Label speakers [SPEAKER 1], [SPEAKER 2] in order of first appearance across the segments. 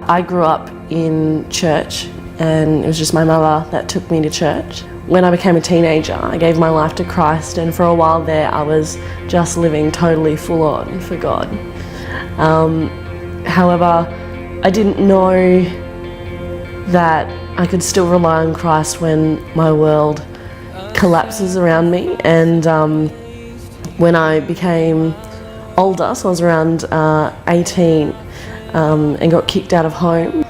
[SPEAKER 1] I grew up in church, and it was just my mother that took me to church. When I became a teenager, I gave my life to Christ, and for a while there I was just living totally full on for God. However, I didn't know that I could still rely on Christ when my world collapses around me. And when I became older, so I was around 18, and got kicked out of home,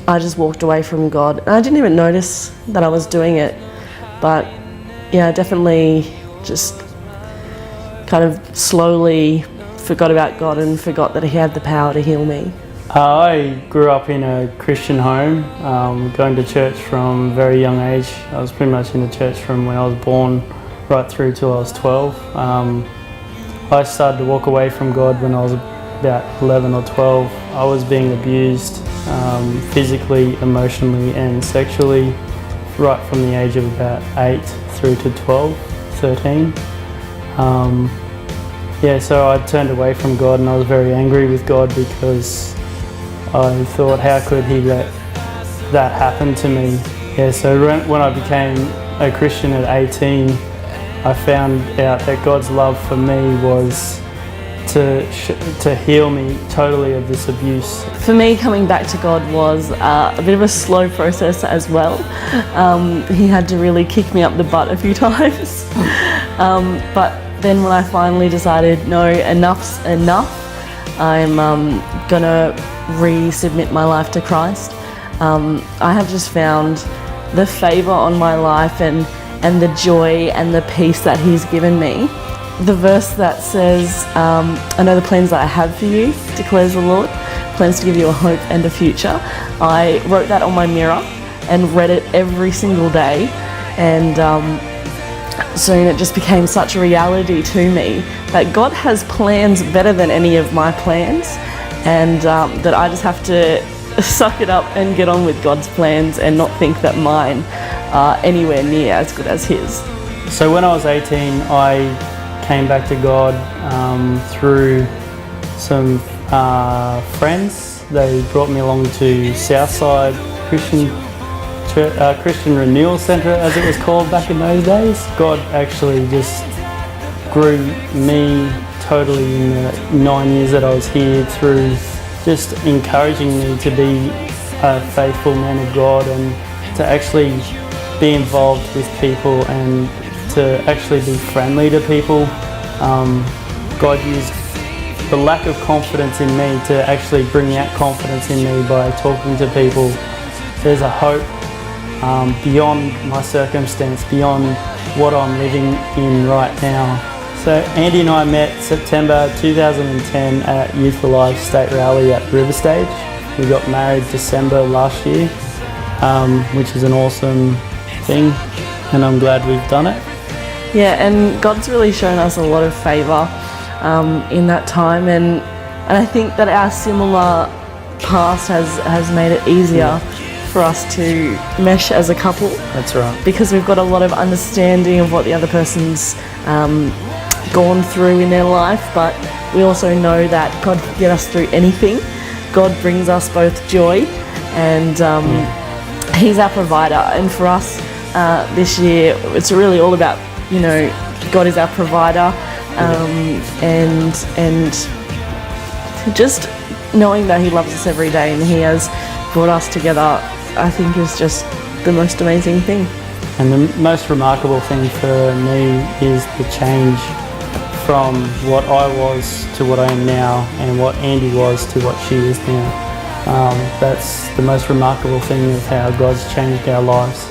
[SPEAKER 1] I just walked away from God. And I didn't even notice that I was doing it, but yeah, I definitely just kind of slowly forgot about God and forgot that He had the power to heal me.
[SPEAKER 2] I grew up in a Christian home, going to church from a very young age. I was pretty much in the church from when I was born right through till I was 12. I started to walk away from God when I was about 11 or 12. I was being abused physically, emotionally and sexually right from the age of about 8 through to 12, 13. So I turned away from God, and I was very angry with God because I thought, how could He let that happen to me? So when I became a Christian at 18, I found out that God's love for me was to heal me totally of this abuse.
[SPEAKER 1] For me, coming back to God was a bit of a slow process as well. He had to really kick me up the butt a few times. But then when I finally decided, no, enough's enough, I'm gonna resubmit my life to Christ. I have just found the favour on my life and the joy and the peace that He's given me. The verse that says, I know the plans that I have for you, declares the Lord, plans to give you a hope and a future. I wrote that on my mirror and read it every single day, and soon it just became such a reality to me that God has plans better than any of my plans, and that I just have to suck it up and get on with God's plans and not think that mine are anywhere near as good as His.
[SPEAKER 2] So when I was 18, I came back to God through some friends. They brought me along to Southside Christian Renewal Centre, as it was called back in those days. God actually just grew me totally in the 9 years that I was here through just encouraging me to be a faithful man of God and to actually be involved with people and to actually be friendly to people. God used the lack of confidence in me to actually bring out confidence in me by talking to people. There's a hope beyond my circumstance, beyond what I'm living in right now. So Andy and I met September 2010 at Youth for Life State Rally at River Stage. We got married December last year, which is an awesome thing, and I'm glad we've done it.
[SPEAKER 1] Yeah, and God's really shown us a lot of favour in that time, and I think that our similar past has made it easier for us to mesh as a couple.
[SPEAKER 2] That's right.
[SPEAKER 1] Because we've got a lot of understanding of what the other person's gone through in their life, but we also know that God can get us through anything. God brings us both joy, and He's our provider. And for us this year, it's really all about, God is our provider, and just knowing that He loves us every day and He has brought us together, I think is just the most amazing thing.
[SPEAKER 2] And the most remarkable thing for me is the change from what I was to what I am now, and what Andy was to what she is now. That's the most remarkable thing of how God's changed our lives.